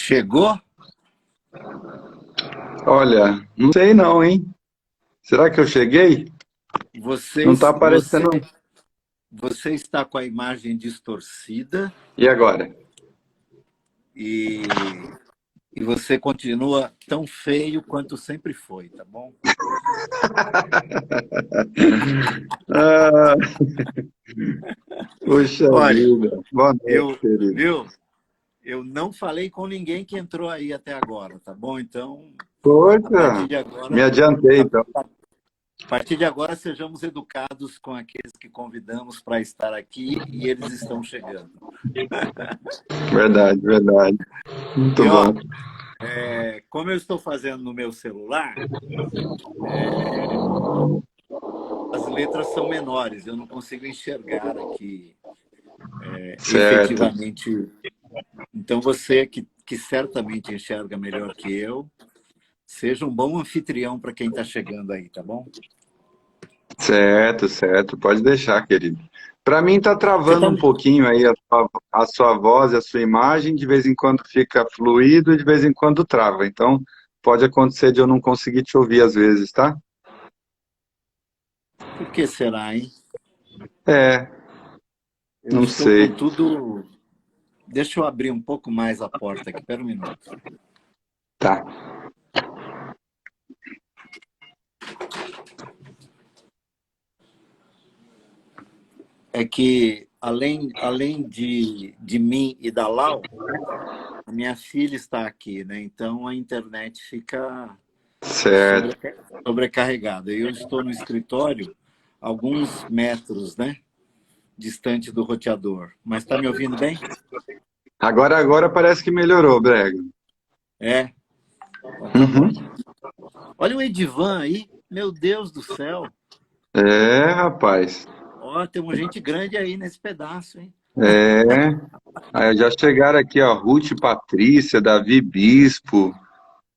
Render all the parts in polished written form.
Chegou? Olha, não sei não, hein? Será que eu cheguei? Não tá aparecendo. Você está com a imagem distorcida E agora? e, e você continua tão feio quanto sempre foi, tá bom? Ah, puxa Olha, vida. Boa noite, eu, querido. viu? Eu não falei com ninguém que entrou aí até agora, tá bom? Então, a partir Poxa, de me agora, adiantei a então. partir de agora sejamos educados com aqueles que convidamos para estar aqui e eles estão chegando. Verdade, verdade. Muito E ó, bom. como eu estou fazendo no meu celular, as letras são menores, eu não consigo enxergar aqui Certo. efetivamente. Então, você que certamente enxerga melhor que eu, seja um bom anfitrião para quem está chegando aí, tá bom? Certo, certo. Pode deixar, querido. Para mim tá Você tá... travando um pouquinho aí a sua voz e a sua imagem. De vez em quando fica fluido e de vez em quando trava. Então, pode acontecer de eu não conseguir te ouvir às vezes, tá? Por que será, hein? É, Eu não estou com sei. tudo... Deixa eu abrir um pouco mais a porta aqui, espera um minuto. Tá. É que, além de mim e da Lau, a minha filha está aqui, né? Então, a internet fica Certo. sobrecarregada. Eu estou no escritório, alguns metros, né? Distante do roteador. Mas está me ouvindo bem? Agora parece que melhorou, Brega. É? Então tá bom. Uhum. Olha o Edivan aí. Meu Deus do céu. É, rapaz. Ó, tem uma gente grande aí nesse pedaço, hein? É. Aí já chegaram aqui, ó, Ruth e Patrícia, Davi Bispo,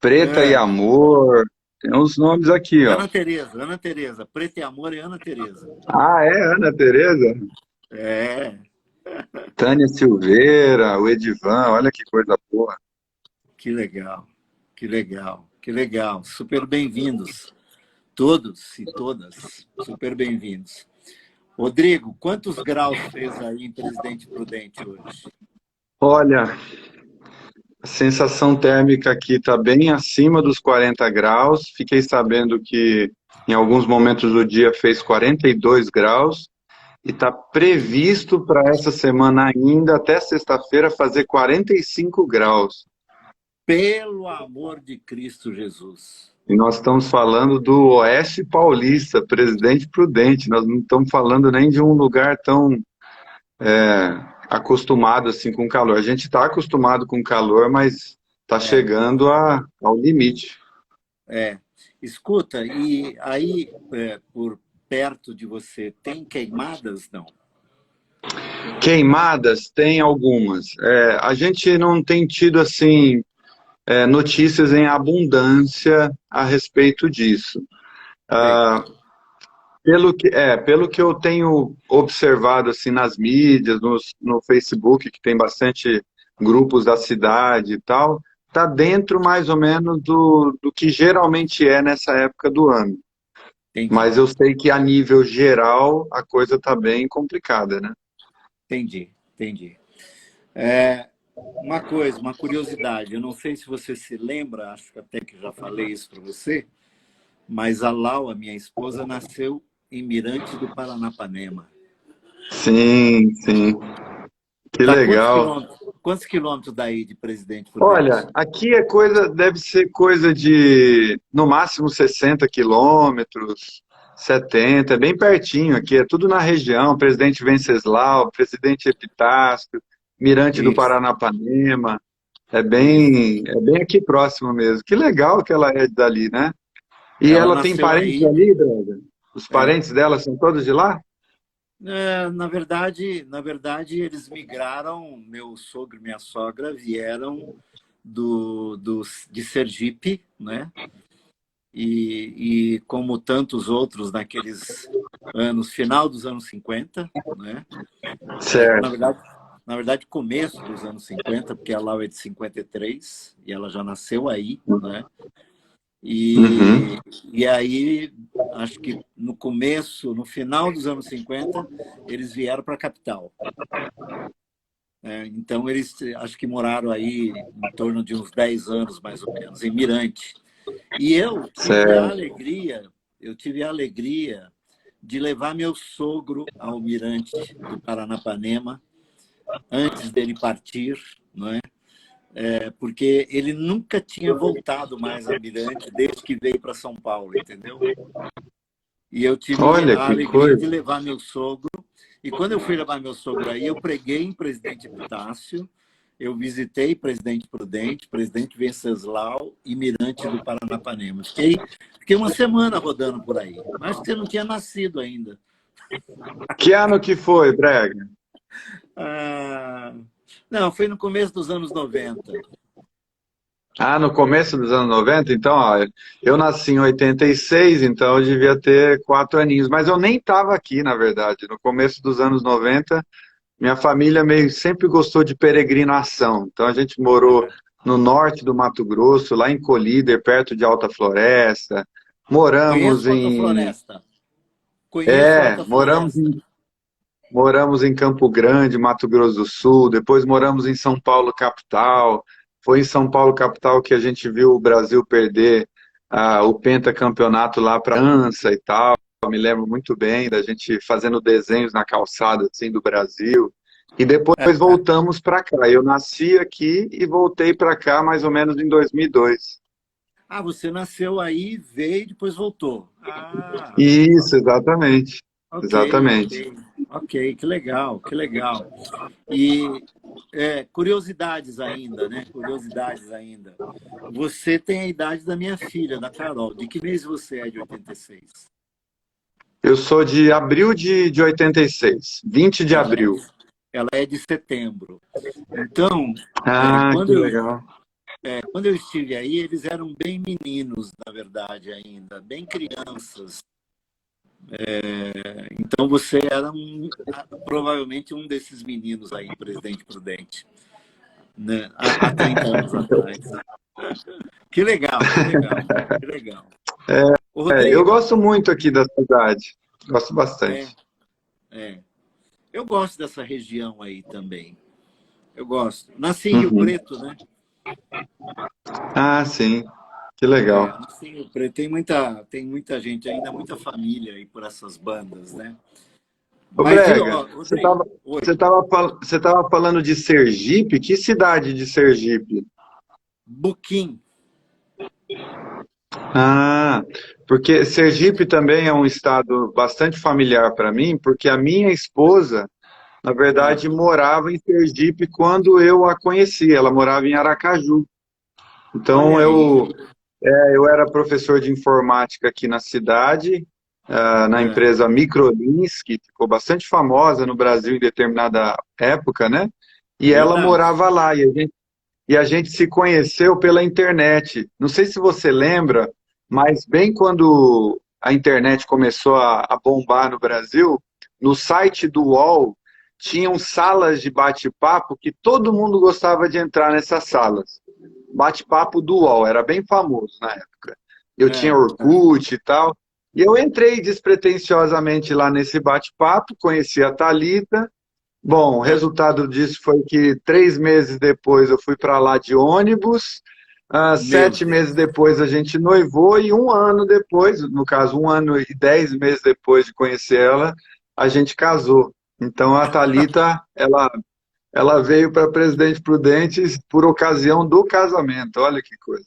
Preta e É. Amor. Tem uns nomes aqui, ó. Ana Tereza. Preta e Amor e Ana Tereza. Ah, é, Ana Tereza? É, Tânia Silveira, o Edivan, olha que coisa boa. que legal. Que legal. Que legal. Super bem-vindos. Todos e todas. Super bem-vindos. Rodrigo, quantos graus fez aí em Presidente Prudente hoje? Olha, a sensação térmica aqui está bem acima dos 40 graus. Fiquei sabendo que em alguns momentos do dia fez 42 graus. E está previsto para essa semana ainda, até sexta-feira, fazer 45 graus. Pelo amor de Cristo Jesus. E nós estamos falando do Oeste Paulista, Presidente Prudente. Nós não estamos falando nem de um lugar tão acostumado assim com calor. A gente está acostumado com calor, mas está É, chegando ao limite. é. Escuta, e aí, por perto de você, tem queimadas? Não. Queimadas, tem algumas. A gente não tem tido assim notícias em abundância a respeito disso. Sei. Ah, pelo que eu tenho observado assim nas mídias, no Facebook, que tem bastante grupos da cidade e tal, tá dentro mais ou menos do que geralmente é nessa época do ano. Entendi, Mas eu sei que a nível geral a coisa tá bem complicada, né? entendi, entendi. É, uma coisa, uma curiosidade, eu não sei se você se lembra, acho que até que já falei isso para você, mas a Lau, a minha esposa, nasceu em Mirante do Paranapanema. Sim, sim. Que Tá legal. quantos quilômetros daí de Presidente Olha, Prudente? aqui é coisa, deve ser coisa de no máximo 60 quilômetros, 70, é bem pertinho aqui, é tudo na região, Presidente Venceslau, Presidente Epitácio, Mirante do Isso, Paranapanema, isso. é bem aqui próximo mesmo. Que legal que ela é dali, né? E Ela ela tem nasceu parentes aí. ali, Brenda? Os É. parentes dela são todos de lá? Na verdade, eles migraram. Meu sogro e minha sogra vieram de Sergipe, né? E como tantos outros naqueles anos, final dos anos 50, né? Na Certo. verdade, na verdade, começo dos anos 50, porque a Lau é de 53 e ela já nasceu aí, né? Uhum. E aí, acho que no começo, no final dos anos 50, eles vieram para a capital. Então, eles acho que moraram aí em torno de uns 10 anos, mais ou menos, em Mirante. E Certo. eu tive a alegria de levar meu sogro ao Mirante do Paranapanema antes dele partir, não é? Porque ele nunca tinha voltado mais a Mirante desde que veio para São Paulo, entendeu? E eu tive Olha a que alegria coisa. de levar meu sogro. E quando eu fui levar meu sogro aí, eu preguei em Presidente Epitácio, eu visitei Presidente Prudente, Presidente Venceslau e Mirante do Paranapanema. Fiquei uma semana rodando por aí. Acho que você não tinha nascido ainda. Que ano que foi, Brega? Ah, não, foi no começo dos anos 90. Ah, no começo dos anos 90, então, ó, eu nasci em 86, então eu devia ter 4 aninhos, mas eu nem estava aqui, na verdade. No começo dos anos 90, minha família meio sempre gostou de peregrinação, então a gente morou no norte do Mato Grosso, lá em Colíder, perto de Alta Floresta, moramos Conheço Alta em, Floresta. Conheço é, Alta moramos Floresta. em, moramos em Campo Grande, Mato Grosso do Sul, depois moramos em São Paulo, capital. Foi em São Paulo, capital, que a gente viu o Brasil perder o pentacampeonato lá para a França e tal. Eu me lembro muito bem da gente fazendo desenhos na calçada assim, do Brasil. E depois voltamos para cá. Eu nasci aqui e voltei para cá mais ou menos em 2002. Ah, você nasceu aí, veio e depois voltou. Ah, Isso, exatamente. ok, Exatamente. ok. Ok, que legal, que legal. E curiosidades ainda, né? Curiosidades ainda. Você tem a idade da minha filha, da Carol. De que mês você é de 86? Eu sou de abril de 86, 20 de Ela é abril. de, ela é de setembro. Então, é, Ah, que quando eu, legal. quando eu estive aí, eles eram bem meninos, na verdade, ainda, bem crianças. Então, você era provavelmente um desses meninos aí, Presidente Prudente, né? Há 30 anos atrás. Que legal, que legal, que legal. Ô, Eu Rodrigo, gosto muito aqui da cidade. Gosto é, bastante. é. Eu gosto dessa região aí também. Eu gosto. Nasci em Rio Uhum. Preto, né? Ah, sim. Que legal. Nasci em Rio Preto. Tem muita gente ainda, muita família aí por essas bandas, né? Ô, Mas, Brega, ó, Rodrigo, oi. você tava falando de Sergipe? Que cidade de Sergipe? Buquim. Ah, porque Sergipe também é um estado bastante familiar para mim, porque a minha esposa, na Ah, verdade, morava em Sergipe quando eu a conheci. Ela morava em Aracaju. Então, olha aí. eu era professor de informática aqui na cidade, na É, empresa Microlins, que ficou bastante famosa no Brasil em determinada época, né? E ela verdade. morava lá, e a gente se conheceu pela internet. Não sei se você lembra, mas bem quando a internet começou a bombar no Brasil, no site do UOL tinham salas de bate-papo que todo mundo gostava de entrar nessas salas. Bate-papo do UOL, era bem famoso na época. Eu tinha É, Orkut e tal. E eu entrei despretensiosamente lá nesse bate-papo, conheci a Thalita. Bom, o é. resultado disso foi que 3 meses depois eu fui para lá de ônibus. Meu 7 meses Deus. depois a gente noivou e 1 ano depois, no caso, 1 ano e 10 meses depois de conhecer ela, a gente casou. Então a Thalita, ela veio para Presidente Prudentes por ocasião do casamento. Olha que coisa.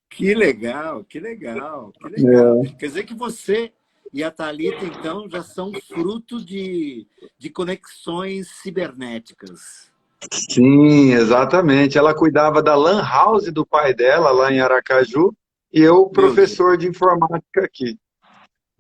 Que legal, que legal, que legal. Quer dizer que você e a Thalita, então, já são fruto de conexões cibernéticas. Sim, exatamente. Ela cuidava da Lan House do pai dela, lá em Aracaju, e eu, Meu Deus, professor de informática aqui.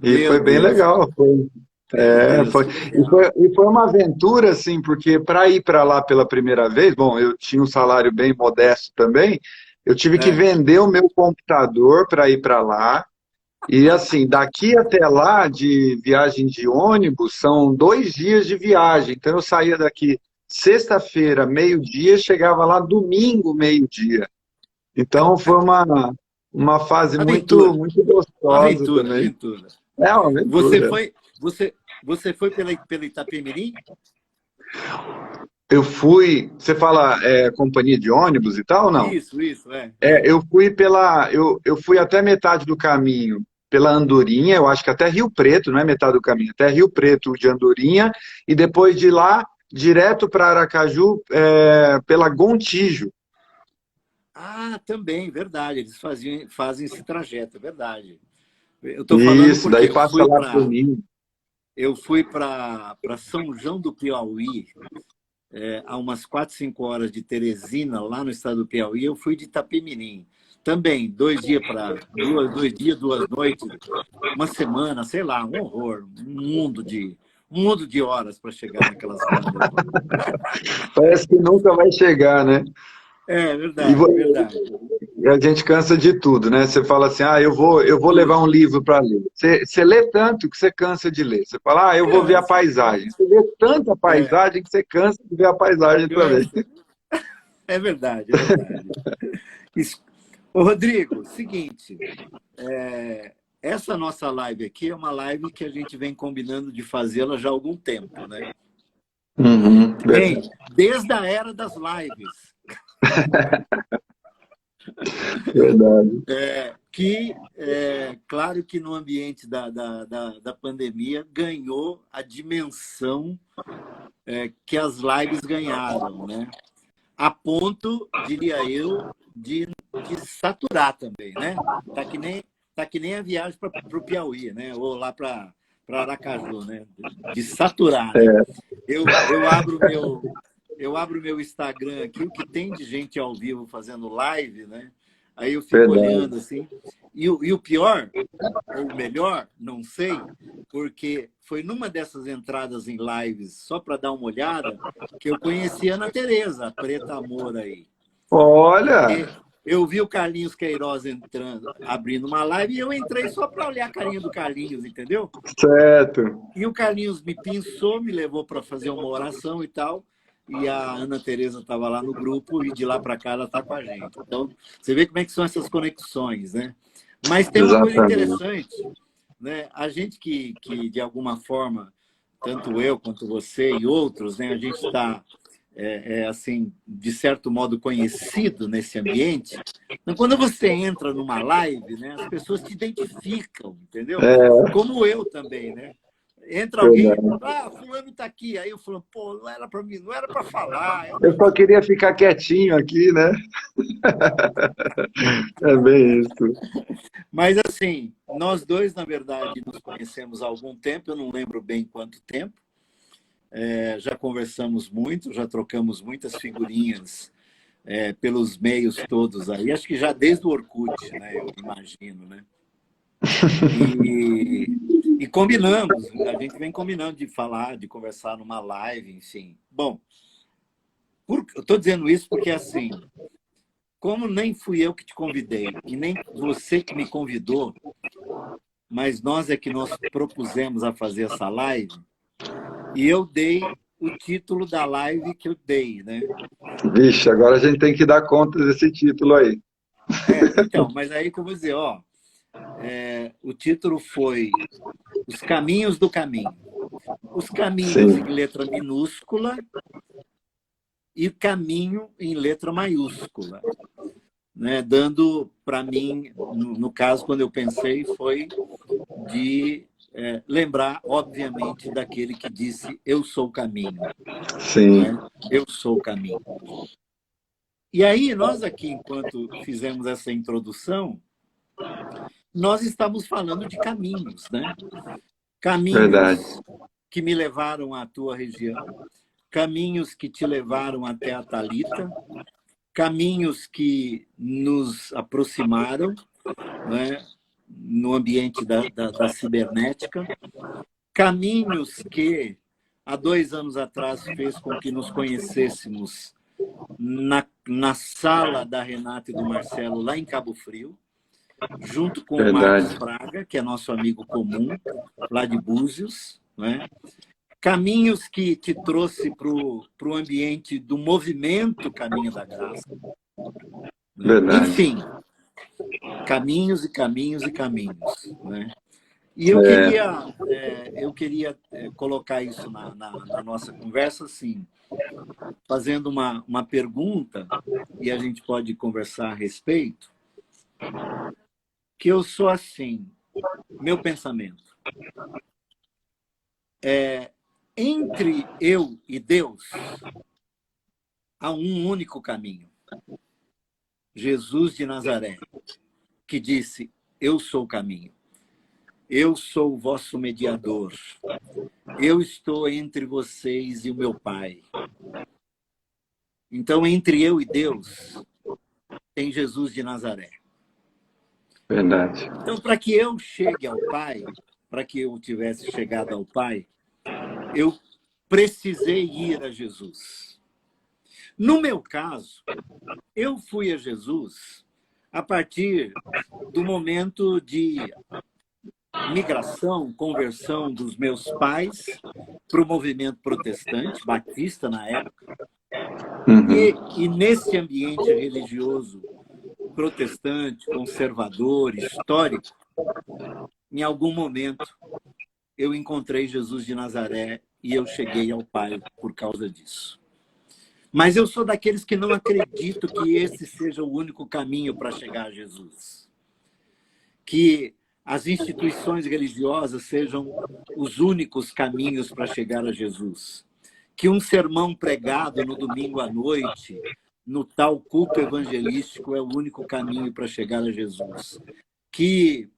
E meu foi bem Deus, legal. meu Deus, Foi, que e legal. foi, e foi uma aventura, assim, porque para ir para lá pela primeira vez, bom, eu tinha um salário bem modesto também, eu tive que É, vender o meu computador para ir para lá. E assim, daqui até lá, de viagem de ônibus, são 2 dias de viagem. Então eu saía daqui sexta-feira, meio-dia, chegava lá domingo, meio-dia. Então foi uma fase Aventura. muito gostosa Aventura, também. aventura. É uma Você aventura. foi, você, você foi pela Itapemirim? Eu fui, você fala companhia de ônibus e tal, ou não? Isso, Eu fui até metade do caminho pela Andorinha, eu acho que até Rio Preto, não é metade do caminho, até Rio Preto de Andorinha, e depois de lá, direto para Aracaju, pela Gontijo. Ah, também, verdade. Eles fazem esse trajeto, é verdade. Eu estou falando Isso, porque daí passa lá por mim. eu fui para São João do Piauí, a umas 4, 5 horas de Teresina, lá no estado do Piauí. Eu fui de Itapemirim. Também, 2 dias para 2 dias, 2 noites, uma semana, sei lá, um horror, um mundo de horas para chegar naquelas bandas lá. Parece que nunca vai chegar, né? É E verdade, verdade. a gente cansa de tudo, né? Você fala assim, eu vou levar um Tudo. livro para ler. Você lê tanto que você cansa de ler. Você fala, eu vou ver a Cansa, paisagem. Você vê tanta é, paisagem que você cansa de ver a paisagem também. cansa. É verdade, é verdade. Isso. Ô, Rodrigo, seguinte, essa nossa live aqui é uma live que a gente vem combinando de fazê-la já há algum tempo, né? Uhum, Bem, verdade. desde a era das lives, Verdade. claro que no ambiente da pandemia ganhou a dimensão que as lives ganharam, né? A ponto, diria eu, de saturar também, né? Tá que nem a viagem para o Piauí, né? Ou lá para Aracaju, né? De saturar, né? Eu abro meu Instagram aqui, o que tem de gente ao vivo fazendo live, né? Aí eu fico Verdade. olhando assim. E o pior, ou o melhor, não sei, porque foi numa dessas entradas em lives, só para dar uma olhada, que eu conheci a Ana Tereza, a Preta Amor aí. Olha, Porque eu vi o Carlinhos Queiroz entrando, abrindo uma live, e eu entrei só para olhar a carinha do Carlinhos, entendeu? certo. E o Carlinhos me pinçou, me levou para fazer uma oração e tal. E a Ana Tereza estava lá no grupo e de lá para cá ela está com a gente. Então, você vê como é que são essas conexões, né? Mas tem uma coisa Exatamente. interessante, né? A gente que de alguma forma, tanto eu quanto você e outros, né? A gente está, assim, de certo modo conhecido nesse ambiente. Então, quando você entra numa live, né? As pessoas te identificam, entendeu? É Como eu também, né? Entra alguém, verdade. fulano está aqui. Aí eu falo, pô, não era para mim, não era para falar. Eu só queria ficar quietinho aqui, né? É bem isso. Mas assim, nós dois, na verdade, nos conhecemos há algum tempo, eu não lembro bem quanto tempo. Já conversamos muito, já trocamos muitas figurinhas pelos meios todos aí. Acho que já desde o Orkut, né? Eu imagino, né? E combinamos, a gente vem combinando de falar, de conversar numa live, enfim. Bom, eu estou dizendo isso porque, assim, como nem fui eu que te convidei e nem você que me convidou, mas nós é que nós propusemos a fazer essa live, e eu dei o título da live que eu dei, né? Vixe, agora a gente tem que dar conta desse título aí. Então, mas aí que eu vou dizer, o título foi Os Caminhos do Caminho. Os caminhos em Sim, letra minúscula e caminho em letra maiúscula, né? Dando para mim, no caso, quando eu pensei, foi de lembrar, obviamente, daquele que disse eu sou o caminho, sim, né? Eu sou o caminho. E aí, nós aqui, enquanto fizemos essa introdução, nós estamos falando de caminhos, né? verdade. Caminhos que me levaram à tua região, caminhos que te levaram até a Thalita, caminhos que nos aproximaram, né, no ambiente da cibernética, caminhos que, há 2 anos atrás, fez com que nos conhecêssemos na sala da Renata e do Marcelo, lá em Cabo Frio, junto com o Marcos Verdade. Fraga, que é nosso amigo comum, lá de Búzios, né? caminhos que te trouxe para o ambiente do movimento Caminho da Graça. Né? Verdade. Enfim, caminhos e caminhos e caminhos. Né? E eu queria colocar isso na nossa conversa, assim, fazendo uma pergunta, e a gente pode conversar a respeito, que eu sou assim, meu pensamento. Entre eu e Deus, há um único caminho. Jesus de Nazaré, que disse, eu sou o caminho. Eu sou o vosso mediador. Eu estou entre vocês e o meu Pai. Então, entre eu e Deus, tem Jesus de Nazaré. Verdade. Então, para que eu chegue ao Pai, para que eu tivesse chegado ao Pai, eu precisei ir a Jesus. No meu caso, eu fui a Jesus a partir do momento de migração, conversão dos meus pais para o movimento protestante, batista na época. E nesse ambiente religioso protestante, conservador, histórico, em algum momento eu encontrei Jesus de Nazaré e eu cheguei ao Pai por causa disso. Mas eu sou daqueles que não acredito que esse seja o único caminho para chegar a Jesus. Que as instituições religiosas sejam os únicos caminhos para chegar a Jesus. Que um sermão pregado no domingo à noite, no tal culto evangelístico, é o único caminho para chegar a Jesus. Que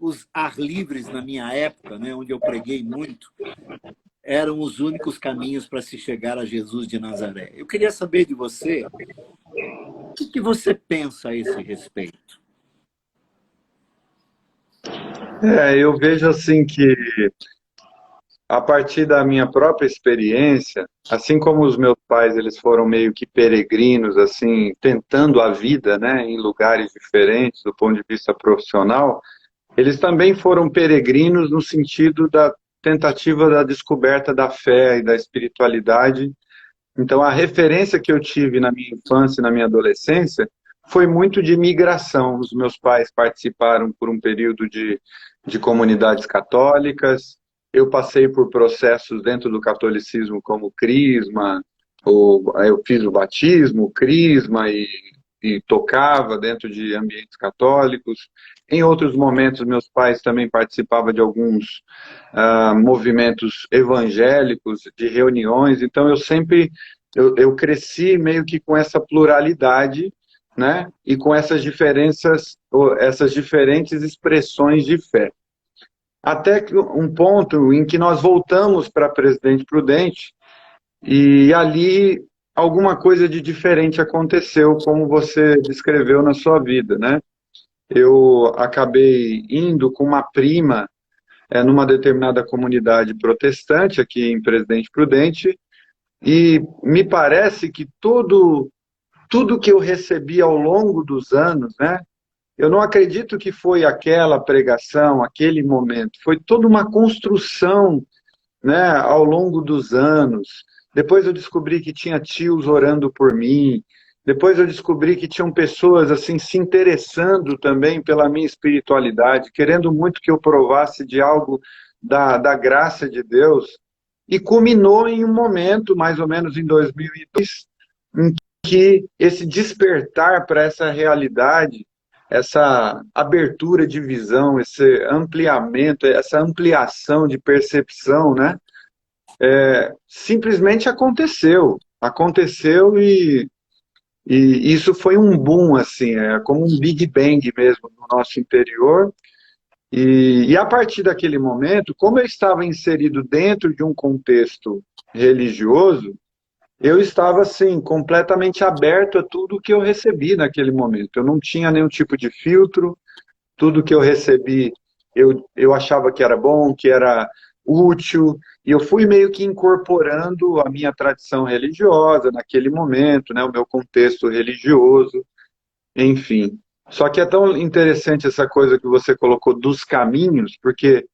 os ar livres na minha época, né, onde eu preguei muito, eram os únicos caminhos para se chegar a Jesus de Nazaré. Eu queria saber de você, o que você pensa a esse respeito? Eu vejo assim que, a partir da minha própria experiência, assim como os meus pais, eles foram meio que peregrinos, assim, tentando a vida, né, em lugares diferentes do ponto de vista profissional, eles também foram peregrinos no sentido da tentativa da descoberta da fé e da espiritualidade. Então, a referência que eu tive na minha infância e na minha adolescência foi muito de migração. Os meus pais participaram por um período de comunidades católicas. Eu passei por processos dentro do catolicismo como crisma, eu fiz o batismo, o crisma e tocava dentro de ambientes católicos. Em outros momentos, meus pais também participavam de alguns movimentos evangélicos, de reuniões. Então, eu cresci meio que com essa pluralidade, né? E com essas diferenças, essas diferentes expressões de fé. Até que um ponto em que nós voltamos para Presidente Prudente e ali alguma coisa de diferente aconteceu, como você descreveu na sua vida, né? Eu acabei indo com uma prima numa determinada comunidade protestante aqui em Presidente Prudente e me parece que tudo que eu recebi ao longo dos anos, né? Eu não acredito que foi aquela pregação, aquele momento. Foi toda uma construção, né, ao longo dos anos. Depois eu descobri que tinha tios orando por mim. Depois eu descobri que tinham pessoas assim se interessando também pela minha espiritualidade, querendo muito que eu provasse de algo da graça de Deus. E culminou em um momento, mais ou menos em 2002, em que esse despertar para essa realidade, essa abertura de visão, esse ampliamento, essa ampliação de percepção, né? Simplesmente aconteceu. Aconteceu e isso foi um boom, assim, como um Big Bang mesmo no nosso interior. E a partir daquele momento, como eu estava inserido dentro de um contexto religioso, eu estava, assim, completamente aberto a tudo que eu recebi naquele momento. Eu não tinha nenhum tipo de filtro, tudo que eu recebi eu achava que era bom, que era útil, e eu fui meio que incorporando a minha tradição religiosa naquele momento, né, o meu contexto religioso, enfim. Só que é tão interessante essa coisa que você colocou dos caminhos, porque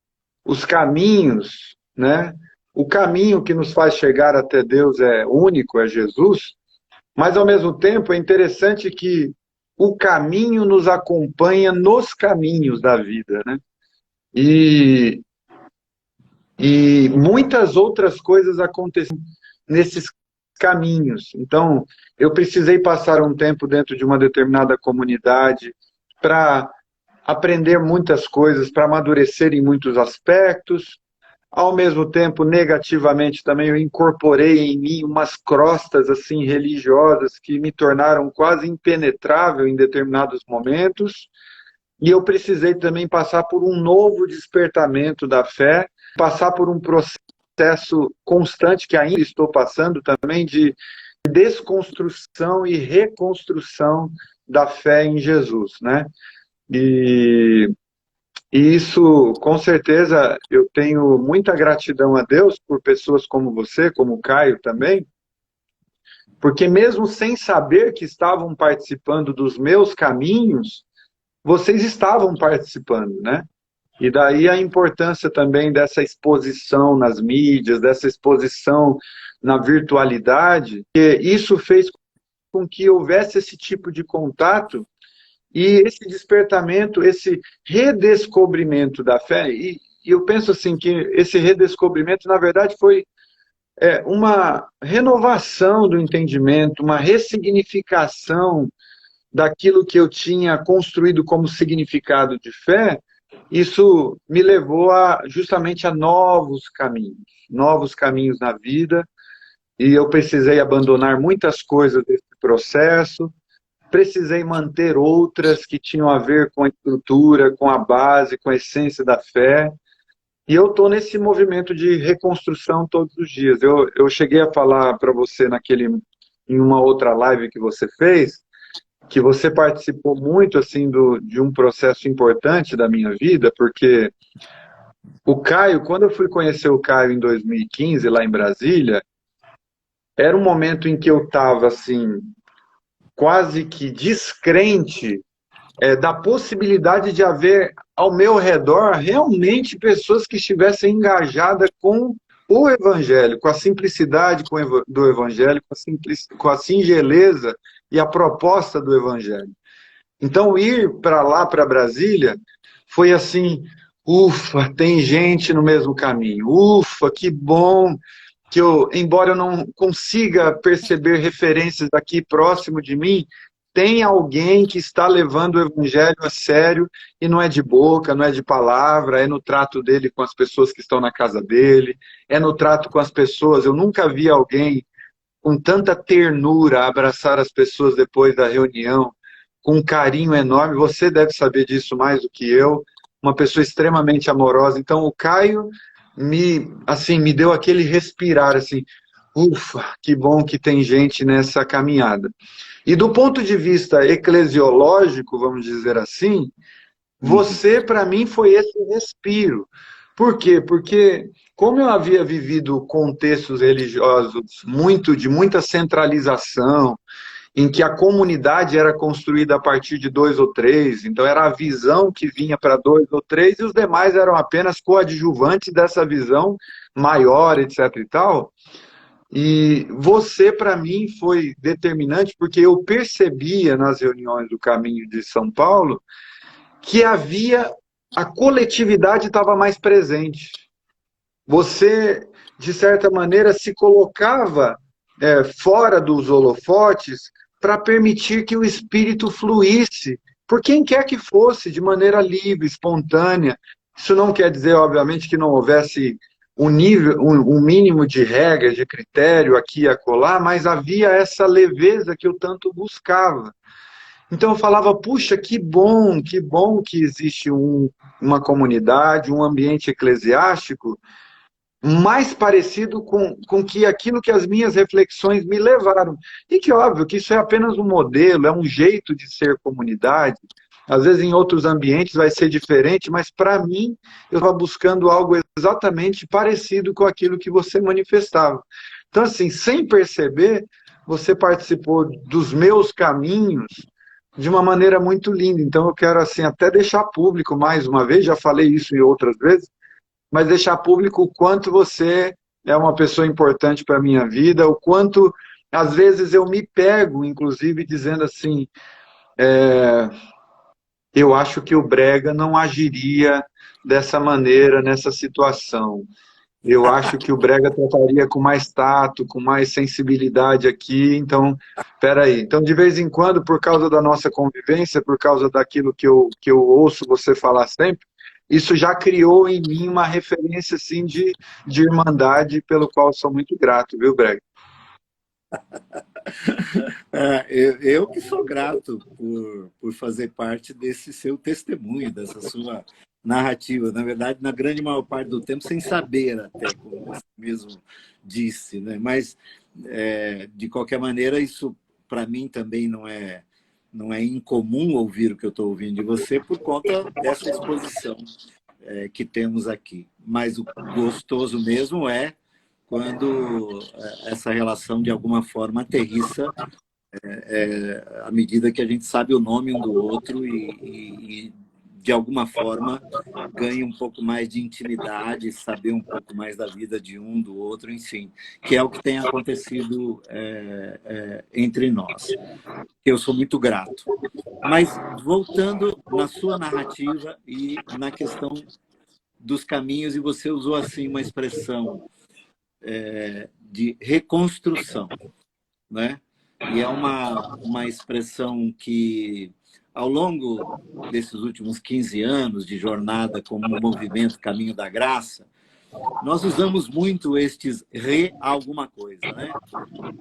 os caminhos, né, o caminho que nos faz chegar até Deus é único, é Jesus, mas ao mesmo tempo é interessante que o caminho nos acompanha nos caminhos da vida, né? E, e muitas outras coisas acontecem nesses caminhos. Então, eu precisei passar um tempo dentro de uma determinada comunidade para aprender muitas coisas, para amadurecer em muitos aspectos. Ao mesmo tempo, negativamente também, eu incorporei em mim umas crostas assim religiosas que me tornaram quase impenetrável em determinados momentos. E eu precisei também passar por um novo despertamento da fé, passar por um processo constante, que ainda estou passando também, de desconstrução e reconstrução da fé em Jesus, né? E, e isso, com certeza, eu tenho muita gratidão a Deus por pessoas como você, como o Caio também, porque mesmo sem saber que estavam participando dos meus caminhos, vocês estavam participando, né? E daí a importância também dessa exposição nas mídias, dessa exposição na virtualidade, que isso fez com que houvesse esse tipo de contato e esse despertamento, esse redescobrimento da fé. E eu penso assim que esse redescobrimento, na verdade, foi uma renovação do entendimento, uma ressignificação daquilo que eu tinha construído como significado de fé. Isso me levou justamente a novos caminhos na vida, e eu precisei abandonar muitas coisas desse processo, precisei manter outras que tinham a ver com a estrutura, com a base, com a essência da fé, e eu estou nesse movimento de reconstrução todos os dias. Eu cheguei a falar para você em uma outra live que você fez, que você participou muito assim de um processo importante da minha vida, porque o Caio, quando eu fui conhecer o Caio em 2015, lá em Brasília, era um momento em que eu estava assim, quase que descrente da possibilidade de haver ao meu redor realmente pessoas que estivessem engajadas com o Evangelho, com a simplicidade do Evangelho, com a singeleza e a proposta do Evangelho. Então, ir para lá, para Brasília, foi assim, ufa, tem gente no mesmo caminho, ufa, que bom, que embora eu não consiga perceber referências aqui próximo de mim, tem alguém que está levando o Evangelho a sério, e não é de boca, não é de palavra, é no trato dele com as pessoas que estão na casa dele, é no trato com as pessoas. Eu nunca vi alguém com tanta ternura abraçar as pessoas depois da reunião, com um carinho enorme. Você deve saber disso mais do que eu, uma pessoa extremamente amorosa. Então o Caio me deu aquele respirar, assim, ufa, que bom que tem gente nessa caminhada. E do ponto de vista eclesiológico, vamos dizer assim, você, para mim, foi esse respiro. Por quê? Porque, como eu havia vivido contextos religiosos de muita centralização, em que a comunidade era construída a partir de 2 ou 3, então era a visão que vinha para 2 ou 3, e os demais eram apenas coadjuvantes dessa visão maior, etc. e tal. E você, para mim, foi determinante, porque eu percebia nas reuniões do Caminho de São Paulo que a coletividade estava mais presente. Você, de certa maneira, se colocava fora dos holofotes para permitir que o espírito fluísse, por quem quer que fosse, de maneira livre, espontânea. Isso não quer dizer, obviamente, que não houvesse um mínimo de regra, de critério aqui e acolá, mas havia essa leveza que eu tanto buscava. Então eu falava, puxa, que bom que existe uma comunidade, um ambiente eclesiástico mais parecido com aquilo que as minhas reflexões me levaram. E que, óbvio, que isso é apenas um modelo, é um jeito de ser comunidade. Às vezes em outros ambientes vai ser diferente, mas para mim eu estava buscando algo exatamente parecido com aquilo que você manifestava. Então, assim, sem perceber, você participou dos meus caminhos de uma maneira muito linda. Então eu quero assim até deixar público mais uma vez, já falei isso em outras vezes, mas deixar público o quanto você é uma pessoa importante para a minha vida, o quanto, às vezes, eu me pego, inclusive, dizendo assim, eu acho que o Brega não agiria dessa maneira, nessa situação. Eu acho que o Brega trataria com mais tato, com mais sensibilidade aqui, então, peraí. Então, de vez em quando, por causa da nossa convivência, por causa daquilo que eu ouço você falar sempre, isso já criou em mim uma referência, assim, de irmandade, pelo qual eu sou muito grato, viu, Brega? Eu que sou grato por fazer parte desse seu testemunho, dessa sua narrativa. Na verdade, na grande maior parte do tempo, sem saber até, como você mesmo disse, né? Mas, de qualquer maneira, isso para mim também não é incomum ouvir o que eu estou ouvindo de você por conta dessa exposição que temos aqui. Mas o gostoso mesmo é quando essa relação, de alguma forma, aterrissa à medida que a gente sabe o nome um do outro e de alguma forma, ganha um pouco mais de intimidade, saber um pouco mais da vida de um, do outro, enfim, que é o que tem acontecido entre nós. Eu sou muito grato. Mas, voltando na sua narrativa e na questão dos caminhos, e você usou assim uma expressão de reconstrução, né? E é uma expressão que, ao longo desses últimos 15 anos de jornada como um movimento Caminho da Graça, nós usamos muito estes alguma coisa, né?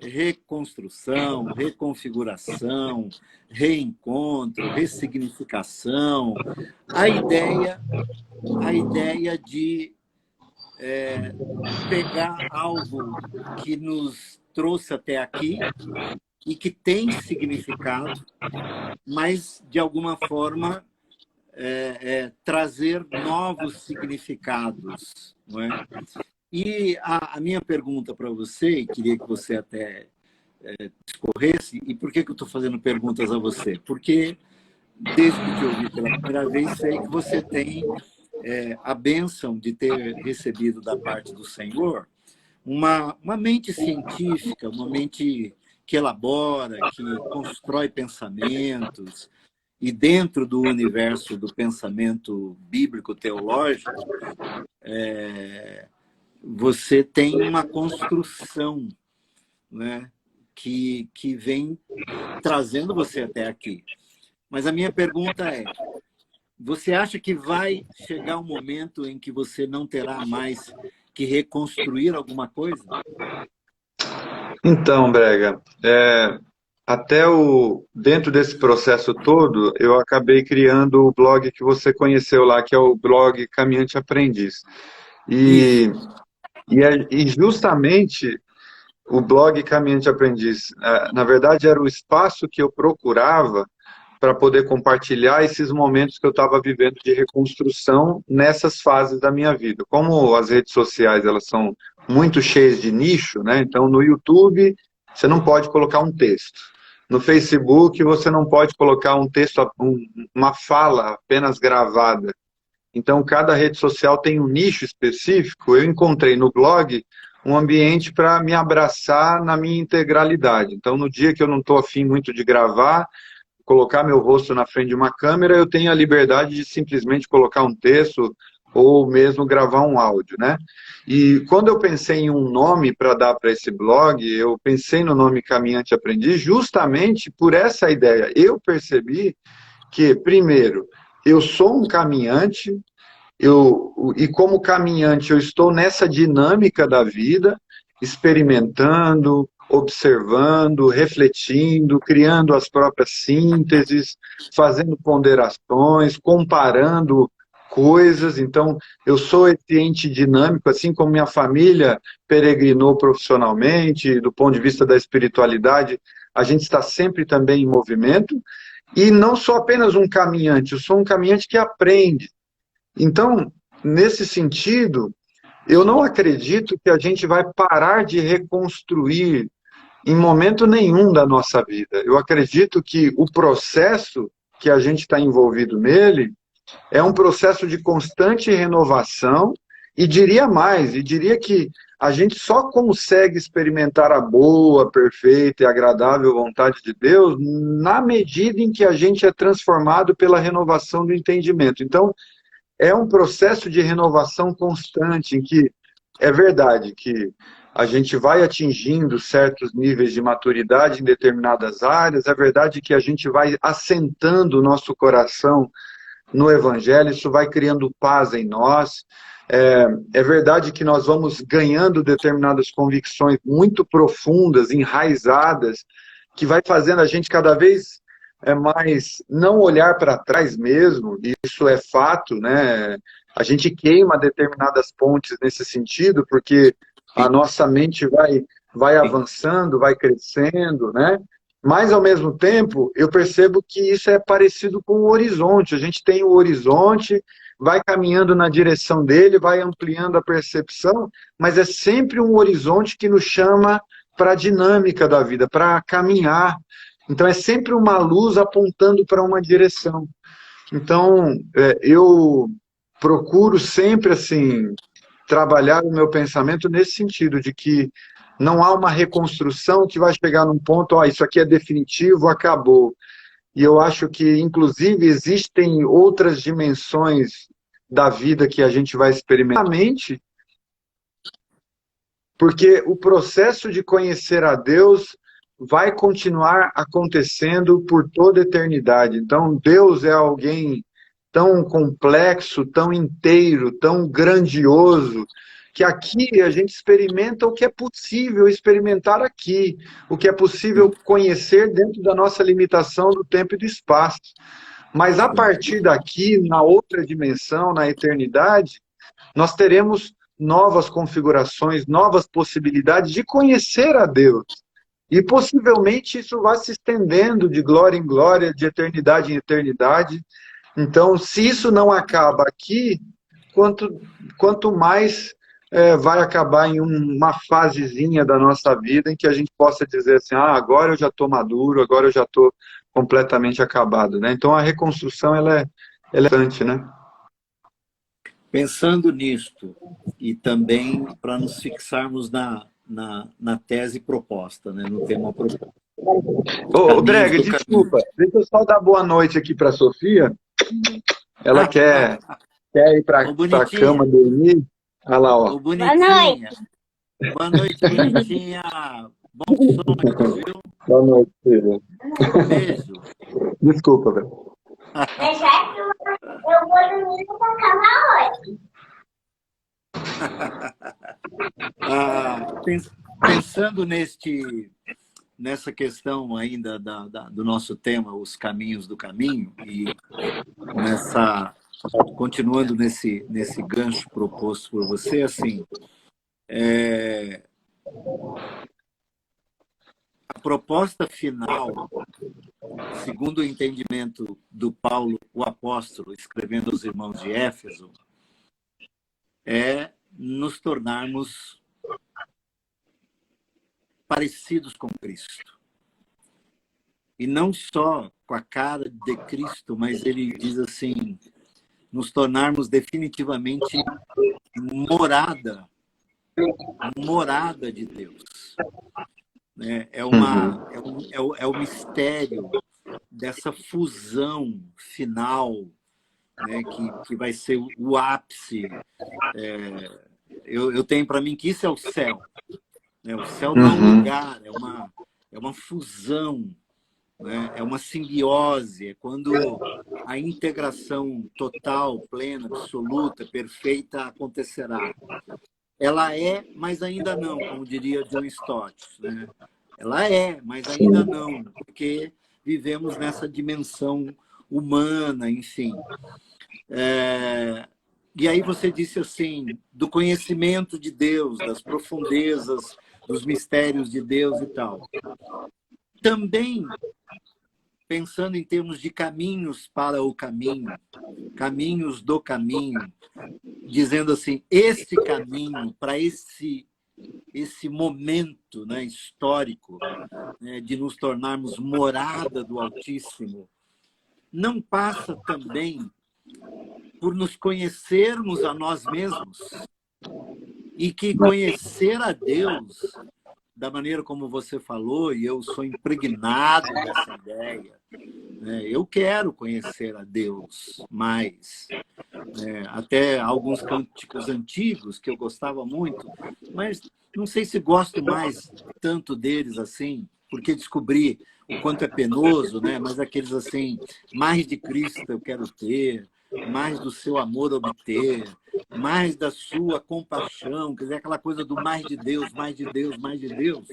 Reconstrução, reconfiguração, reencontro, ressignificação. A ideia de pegar algo que nos trouxe até aqui e que tem significado, mas, de alguma forma, trazer novos significados. Não é? E a minha pergunta para você, e queria que você até discorresse, e por que eu estou fazendo perguntas a você? Porque, desde que te ouvi pela primeira vez, sei que você tem a bênção de ter recebido da parte do Senhor uma mente científica, uma mente que elabora, que constrói pensamentos, e dentro do universo do pensamento bíblico-teológico, você tem uma construção, né, que vem trazendo você até aqui. Mas a minha pergunta é, você acha que vai chegar um momento em que você não terá mais que reconstruir alguma coisa? Então, Brega, dentro desse processo todo, eu acabei criando o blog que você conheceu lá, que é o blog Caminhante Aprendiz. E justamente o blog Caminhante Aprendiz, na verdade, era o espaço que eu procurava para poder compartilhar esses momentos que eu estava vivendo de reconstrução nessas fases da minha vida. Como as redes sociais elas são muito cheias de nicho, né? Então no YouTube você não pode colocar um texto. No Facebook você não pode colocar um texto, uma fala apenas gravada. Então cada rede social tem um nicho específico. Eu encontrei no blog um ambiente para me abraçar na minha integralidade. Então no dia que eu não estou afim muito de gravar, colocar meu rosto na frente de uma câmera, eu tenho a liberdade de simplesmente colocar um texto ou mesmo gravar um áudio, né? E quando eu pensei em um nome para dar para esse blog, eu pensei no nome Caminhante Aprendiz justamente por essa ideia. Eu percebi que, primeiro, eu sou um caminhante, e como caminhante eu estou nessa dinâmica da vida, experimentando, observando, refletindo, criando as próprias sínteses, fazendo ponderações, comparando coisas. Então, eu sou esse ente dinâmico, assim como minha família peregrinou profissionalmente, do ponto de vista da espiritualidade, a gente está sempre também em movimento, e não sou apenas um caminhante, eu sou um caminhante que aprende. Então, nesse sentido, eu não acredito que a gente vai parar de reconstruir em momento nenhum da nossa vida. Eu acredito que o processo que a gente está envolvido nele é um processo de constante renovação e diria mais, e diria que a gente só consegue experimentar a boa, perfeita e agradável vontade de Deus na medida em que a gente é transformado pela renovação do entendimento. Então, é um processo de renovação constante, em que é verdade que a gente vai atingindo certos níveis de maturidade em determinadas áreas, é verdade que a gente vai assentando o nosso coração no Evangelho, isso vai criando paz em nós. É verdade que nós vamos ganhando determinadas convicções muito profundas, enraizadas, que vai fazendo a gente cada vez mais não olhar para trás mesmo, isso é fato, né? A gente queima determinadas pontes nesse sentido, porque a nossa mente vai avançando, vai crescendo, né? Mas, ao mesmo tempo, eu percebo que isso é parecido com o horizonte. A gente tem o horizonte, vai caminhando na direção dele, vai ampliando a percepção, mas é sempre um horizonte que nos chama para a dinâmica da vida, para caminhar. Então, é sempre uma luz apontando para uma direção. Então, eu procuro sempre, assim, trabalhar o meu pensamento nesse sentido, de que não há uma reconstrução que vai chegar num ponto, isso aqui é definitivo, acabou. E eu acho que, inclusive, existem outras dimensões da vida que a gente vai experimentar, porque o processo de conhecer a Deus vai continuar acontecendo por toda a eternidade. Então, Deus é alguém tão complexo, tão inteiro, tão grandioso, que aqui a gente experimenta o que é possível experimentar aqui, o que é possível conhecer dentro da nossa limitação do tempo e do espaço. Mas a partir daqui, na outra dimensão, na eternidade, nós teremos novas configurações, novas possibilidades de conhecer a Deus. E possivelmente isso vai se estendendo de glória em glória, de eternidade em eternidade. Então, se isso não acaba aqui, quanto mais vai acabar em uma fasezinha da nossa vida em que a gente possa dizer assim, agora eu já estou maduro, agora eu já estou completamente acabado, né? Então, a reconstrução, ela é importante, né? Pensando nisto, e também para nos fixarmos na tese proposta, né? No tema proposto. Ô, Brega, desculpa, deixa eu só dar boa noite aqui para a Sofia. Ela quer ir para a cama dormir. Olha lá, ó. Ô, bonitinha. Boa noite, bonitinha. Bom sonho, viu? Boa noite, filha. Beijo. Desculpa, velho. Eu vou dormir na cama hoje. Pensando nessa questão ainda do nosso tema, os caminhos do caminho, e continuando nesse gancho proposto por você, assim, a proposta final, segundo o entendimento do Paulo, o apóstolo, escrevendo aos irmãos de Éfeso, é nos tornarmos parecidos com Cristo. E não só com a cara de Cristo, mas ele diz assim, nos tornarmos definitivamente morada de Deus. É o mistério dessa fusão final, né, que vai ser o ápice. Eu tenho para mim que isso é o céu. Né? O céu não é um lugar, é uma fusão, né? É uma simbiose, é quando a integração total, plena, absoluta, perfeita acontecerá. Ela é, mas ainda não, como diria John Stott. Né? Ela é, mas ainda não, porque vivemos nessa dimensão humana, enfim. E aí você disse assim, do conhecimento de Deus, das profundezas, dos mistérios de Deus e tal. Também, pensando em termos de caminhos para o caminho, caminhos do caminho, dizendo assim, esse caminho para esse momento, né, histórico, né, de nos tornarmos morada do Altíssimo, não passa também por nos conhecermos a nós mesmos, E que conhecer a Deus, da maneira como você falou, e eu sou impregnado dessa ideia, né? Eu quero conhecer a Deus mais. Até alguns cânticos antigos que eu gostava muito, mas não sei se gosto mais tanto deles assim, porque descobri o quanto é penoso, né? Mas aqueles assim, mais de Cristo eu quero ter, mais do seu amor obter, mais da sua compaixão, quer dizer, aquela coisa do mais de Deus, mais de Deus, mais de Deus.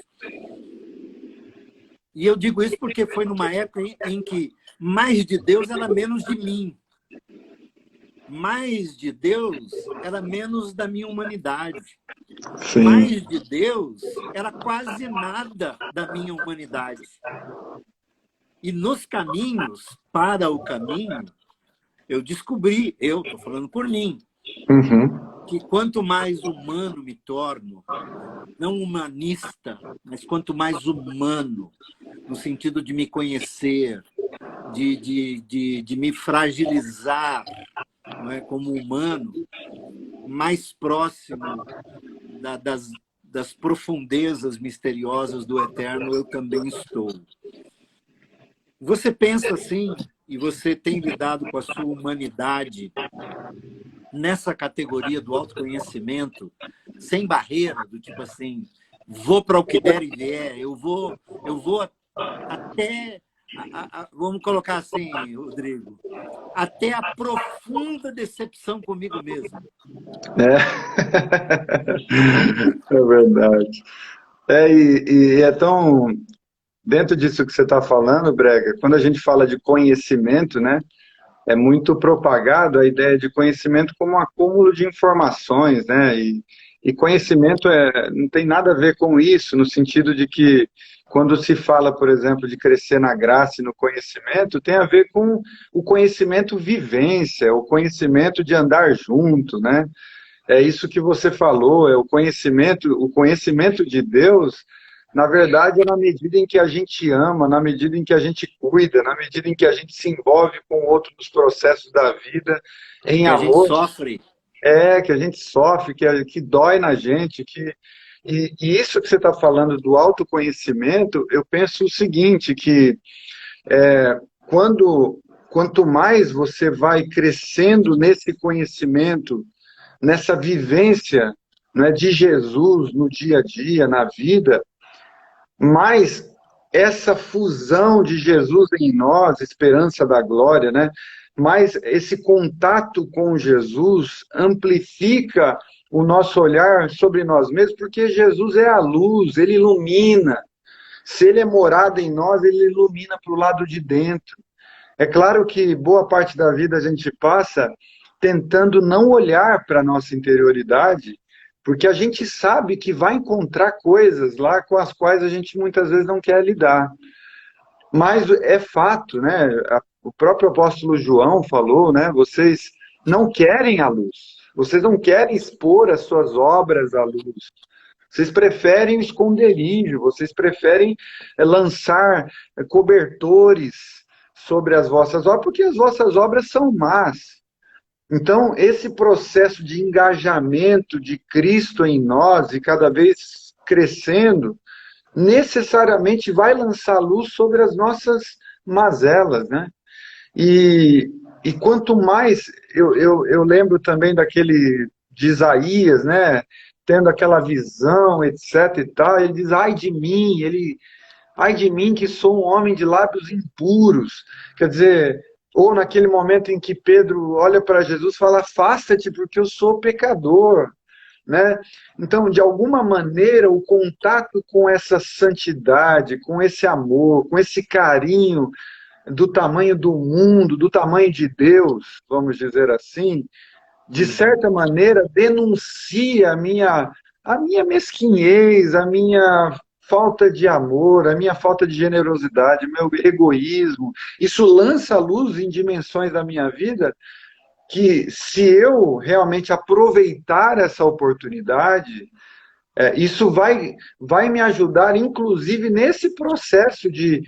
E eu digo isso porque foi numa época em que mais de Deus era menos de mim. Mais de Deus era menos da minha humanidade. Sim. Mais de Deus era quase nada da minha humanidade. E nos caminhos para o caminho, eu descobri, eu estou falando por mim, que quanto mais humano me torno, não humanista, mas quanto mais humano, no sentido de me conhecer, de me fragilizar, não é, como humano, mais próximo das profundezas misteriosas do eterno eu também estou. Você pensa assim, e você tem lidado com a sua humanidade nessa categoria do autoconhecimento, sem barreira, do tipo assim, vou para o que der e vier, eu vou até, vamos colocar assim, Rodrigo, até a profunda decepção comigo mesmo. É verdade. E é tão... Dentro disso que você está falando, Brega, quando a gente fala de conhecimento, né, é muito propagado a ideia de conhecimento como um acúmulo de informações, né, e conhecimento não tem nada a ver com isso, no sentido de que quando se fala, por exemplo, de crescer na graça e no conhecimento, tem a ver com o conhecimento vivência, o conhecimento de andar junto, né, é isso que você falou, é o conhecimento de Deus. Na verdade, é na medida em que a gente ama, na medida em que a gente cuida, na medida em que a gente se envolve com o outro nos processos da vida, em que amor. A gente sofre. Que a gente sofre, que dói na gente. E isso que você está falando do autoconhecimento, eu penso o seguinte, que quanto mais você vai crescendo nesse conhecimento, nessa vivência, né, de Jesus no dia a dia, na vida, mas essa fusão de Jesus em nós, esperança da glória, né? Mas esse contato com Jesus amplifica o nosso olhar sobre nós mesmos, porque Jesus é a luz, ele ilumina. Se ele é morado em nós, ele ilumina para o lado de dentro. É claro que boa parte da vida a gente passa tentando não olhar para a nossa interioridade, porque a gente sabe que vai encontrar coisas lá com as quais a gente muitas vezes não quer lidar. Mas é fato, né? O próprio apóstolo João falou, né? Vocês não querem a luz. Vocês não querem expor as suas obras à luz. Vocês preferem o esconderijo. Vocês preferem lançar cobertores sobre as vossas obras, porque as vossas obras são más. Então, esse processo de engajamento de Cristo em nós, e cada vez crescendo, necessariamente vai lançar luz sobre as nossas mazelas, né? E quanto mais, eu lembro também daquele de Isaías, né? Tendo aquela visão, etc. e tal, ele diz, ai de mim que sou um homem de lábios impuros. Quer dizer, ou naquele momento em que Pedro olha para Jesus e fala, afasta-te porque eu sou pecador, né? Então, de alguma maneira, o contato com essa santidade, com esse amor, com esse carinho do tamanho do mundo, do tamanho de Deus, vamos dizer assim, de certa maneira denuncia a minha mesquinhez, a minha falta de amor, a minha falta de generosidade, meu egoísmo. Isso lança a luz em dimensões da minha vida que, se eu realmente aproveitar essa oportunidade, isso vai me ajudar, inclusive, nesse processo de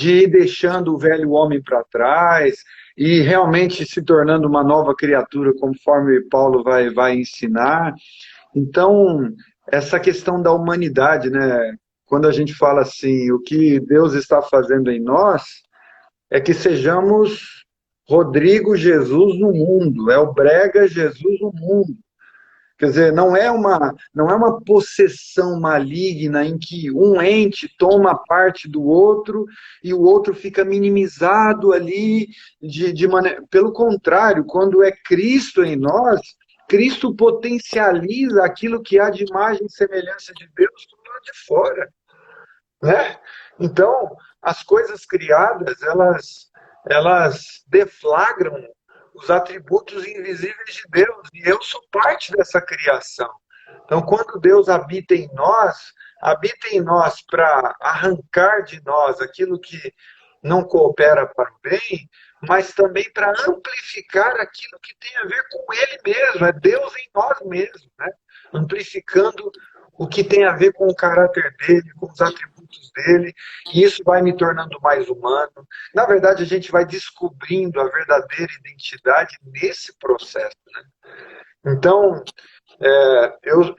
ir deixando o velho homem para trás e realmente se tornando uma nova criatura, conforme Paulo vai ensinar. Então, essa questão da humanidade, né? Quando a gente fala assim, o que Deus está fazendo em nós é que sejamos Rodrigo Jesus no mundo, é o Brega Jesus no mundo. Quer dizer, não é uma possessão maligna em que um ente toma parte do outro e o outro fica minimizado ali de maneira. Pelo contrário, quando é Cristo em nós, Cristo potencializa aquilo que há de imagem e semelhança de Deus do lado de fora, né? Então, as coisas criadas, elas deflagram os atributos invisíveis de Deus, e eu sou parte dessa criação. Então, quando Deus habita em nós para arrancar de nós aquilo que não coopera para o bem, mas também para amplificar aquilo que tem a ver com Ele mesmo, é Deus em nós mesmos, né? Amplificando o que tem a ver com o caráter dele, com os atributos dele, e isso vai me tornando mais humano. Na verdade, a gente vai descobrindo a verdadeira identidade nesse processo, né? Então,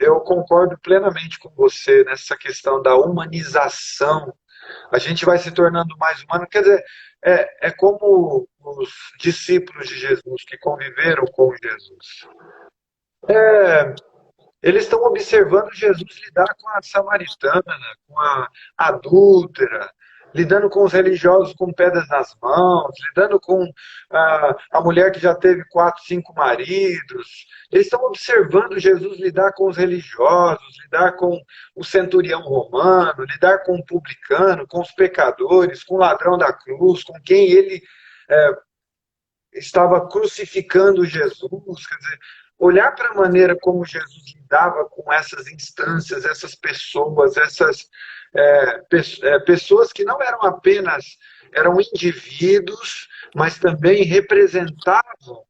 eu concordo plenamente com você nessa questão da humanização. A gente vai se tornando mais humano. Quer dizer, é como os discípulos de Jesus que conviveram com Jesus. Eles estão observando Jesus lidar com a samaritana, com a adúltera, lidando com os religiosos com pedras nas mãos, lidando com a mulher que já teve 4, 5 maridos. Eles estão observando Jesus lidar com os religiosos, lidar com o centurião romano, lidar com o publicano, com os pecadores, com o ladrão da cruz, com quem ele estava crucificando Jesus. Quer dizer, olhar para a maneira como Jesus lidava com essas instâncias, essas pessoas, pessoas que não eram apenas, eram indivíduos, mas também representavam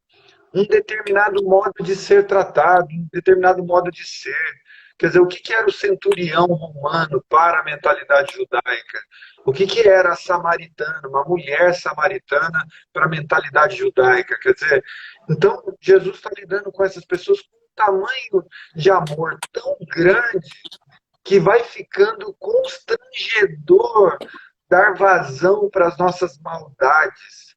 um determinado modo de ser tratado, um determinado modo de ser. Quer dizer, o que era o centurião romano para a mentalidade judaica? O que era a samaritana, uma mulher samaritana para a mentalidade judaica? Quer dizer, então Jesus está lidando com essas pessoas com um tamanho de amor tão grande que vai ficando constrangedor dar vazão para as nossas maldades,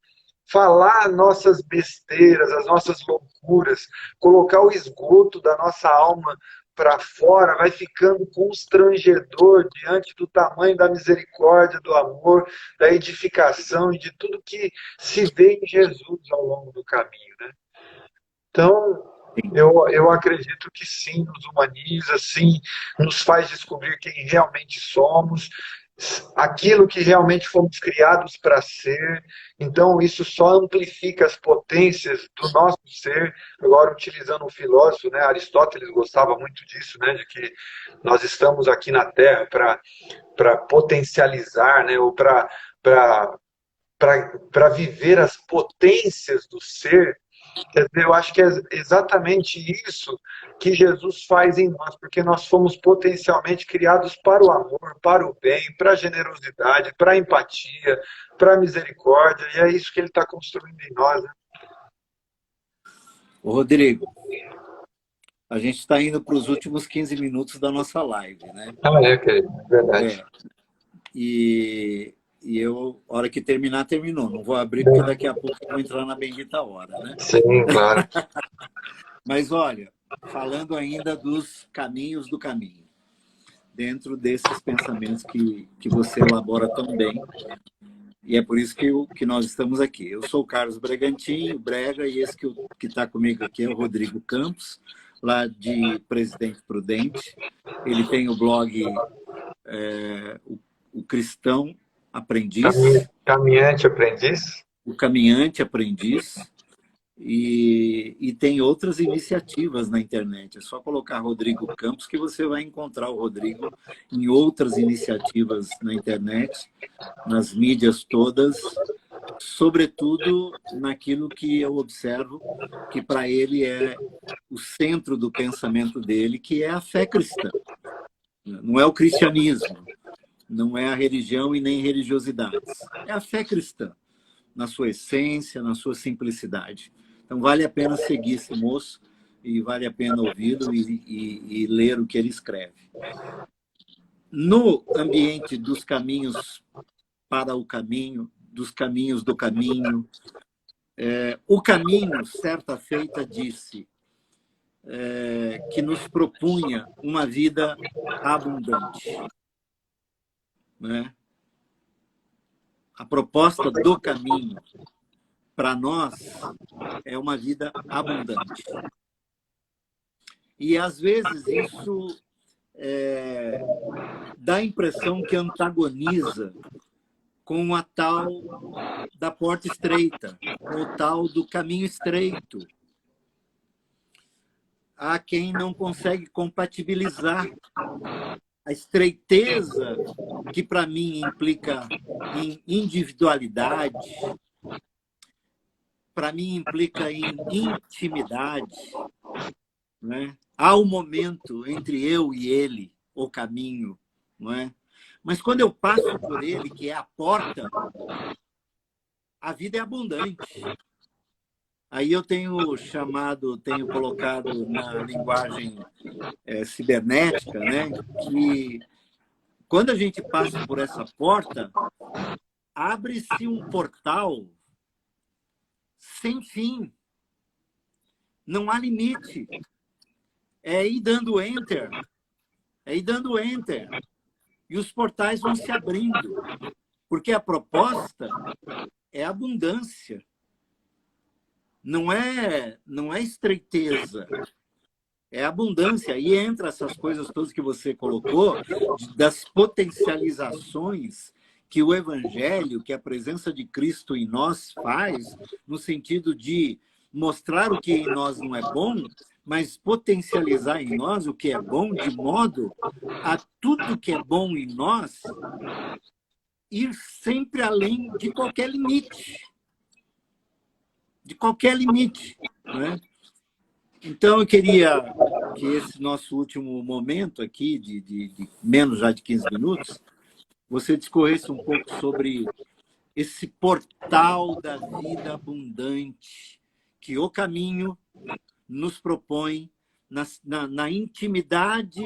falar nossas besteiras, as nossas loucuras, colocar o esgoto da nossa alma para fora, vai ficando constrangedor diante do tamanho da misericórdia, do amor, da edificação e de tudo que se vê em Jesus ao longo do caminho, né? Então, eu acredito que sim, nos humaniza, sim, nos faz descobrir quem realmente somos, aquilo que realmente fomos criados para ser. Então, isso só amplifica as potências do nosso ser. Agora, utilizando um filósofo, né, Aristóteles gostava muito disso, né, de que nós estamos aqui na Terra para potencializar, né, ou para viver as potências do ser. Quer dizer, eu acho que é exatamente isso que Jesus faz em nós, porque nós fomos potencialmente criados para o amor, para o bem, para a generosidade, para a empatia, para a misericórdia, e é isso que ele está construindo em nós, né? Ô, Rodrigo, a gente está indo para os últimos 15 minutos da nossa live, né? Querido, verdade. E eu, a hora que terminar, terminou. Não vou abrir, porque daqui a pouco eu vou entrar na bendita hora, né? Sim, claro. Mas olha, falando ainda dos caminhos do caminho, dentro desses pensamentos que você elabora tão bem, e é por isso que nós estamos aqui. Eu sou o Carlos Bragantin, o Brega, e esse que está comigo aqui é o Rodrigo Campos, lá de Presidente Prudente. Ele tem o blog o Cristão Aprendiz. Caminhante Aprendiz. O Caminhante Aprendiz. E tem outras iniciativas na internet. É só colocar Rodrigo Campos que você vai encontrar o Rodrigo em outras iniciativas na internet, nas mídias todas, sobretudo naquilo que eu observo que para ele é o centro do pensamento dele, que é a fé cristã. Não é o cristianismo, não é a religião e nem religiosidades. É a fé cristã, na sua essência, na sua simplicidade. Então, vale a pena seguir esse moço. e vale a pena ouvi-lo e ler o que ele escreve. No ambiente dos caminhos para o caminho, dos caminhos do caminho, o caminho, certa feita, disse que nos propunha uma vida abundante, né? A proposta do caminho para nós é uma vida abundante. E, às vezes, isso dá a impressão que antagoniza com a tal da porta estreita, ou tal do caminho estreito. Há quem não consegue compatibilizar a estreiteza, que para mim implica em individualidade, para mim implica em intimidade, né? Há um momento entre eu e ele, o caminho, não é? Mas quando eu passo por ele, que é a porta, a vida é abundante. Aí eu tenho colocado na linguagem cibernética, né, que quando a gente passa por essa porta, abre-se um portal sem fim. Não há limite. É ir dando enter. É ir dando enter. E os portais vão se abrindo. Porque a proposta é abundância. Não é estreiteza. É abundância. Aí entra essas coisas todas que você colocou, das potencializações que o Evangelho, que a presença de Cristo em nós faz, no sentido de mostrar o que em nós não é bom, mas potencializar em nós o que é bom, de modo a tudo que é bom em nós ir sempre além de qualquer limite. De qualquer limite, né? Então, eu queria que esse nosso último momento aqui, de menos já de 15 minutos, você discorresse um pouco sobre esse portal da vida abundante que o caminho nos propõe na intimidade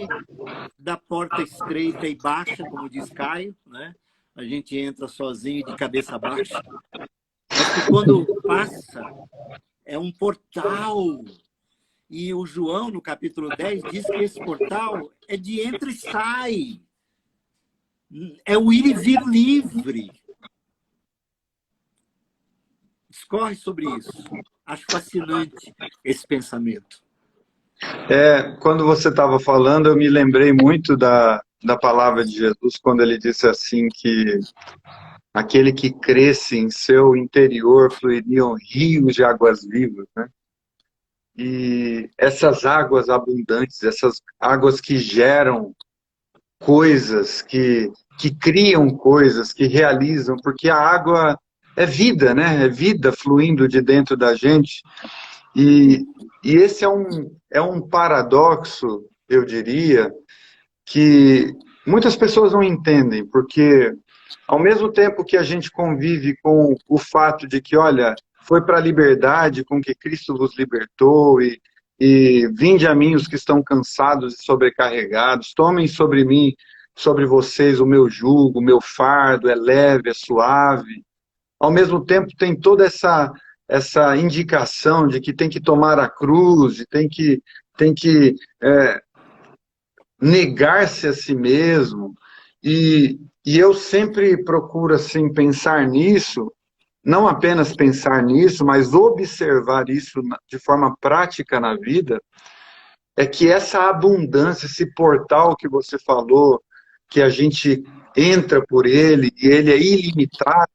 da porta estreita e baixa, como diz Caio, né? A gente entra sozinho de cabeça baixa. Mas que quando passa, é um portal. E o João, no capítulo 10, diz que esse portal é de entra e sai. É o ir e vir livre. Discorre sobre isso. Acho fascinante esse pensamento. Quando você estava falando, eu me lembrei muito da palavra de Jesus, quando ele disse assim que aquele que cresce em seu interior fluiriam rios de águas vivas, né? E essas águas abundantes, essas águas que geram coisas, que criam coisas, que realizam, porque a água é vida, né? É vida fluindo de dentro da gente. E esse é um paradoxo, eu diria, que muitas pessoas não entendem, porque ao mesmo tempo que a gente convive com o fato de que, olha, foi para a liberdade com que Cristo vos libertou, e vinde a mim os que estão cansados e sobrecarregados, tomem sobre mim, sobre vocês o meu jugo, o meu fardo, é leve, é suave. Ao mesmo tempo tem toda essa indicação de que tem que tomar a cruz, e tem que negar-se a si mesmo. E eu sempre procuro assim pensar nisso, não apenas pensar nisso, mas observar isso de forma prática na vida, é que essa abundância, esse portal que você falou, que a gente entra por ele, e ele é ilimitado,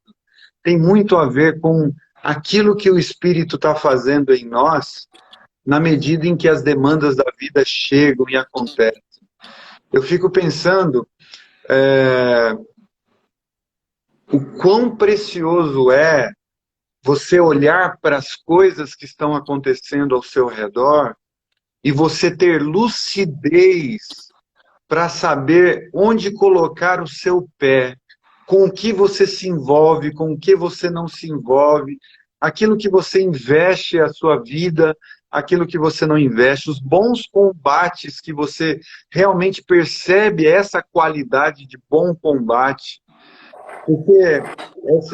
tem muito a ver com aquilo que o Espírito está fazendo em nós, na medida em que as demandas da vida chegam e acontecem. Eu fico pensando o quão precioso é você olhar para as coisas que estão acontecendo ao seu redor e você ter lucidez para saber onde colocar o seu pé, com o que você se envolve, com o que você não se envolve, aquilo que você investe a sua vida aquilo que você não investe, os bons combates que você realmente percebe essa qualidade de bom combate. Porque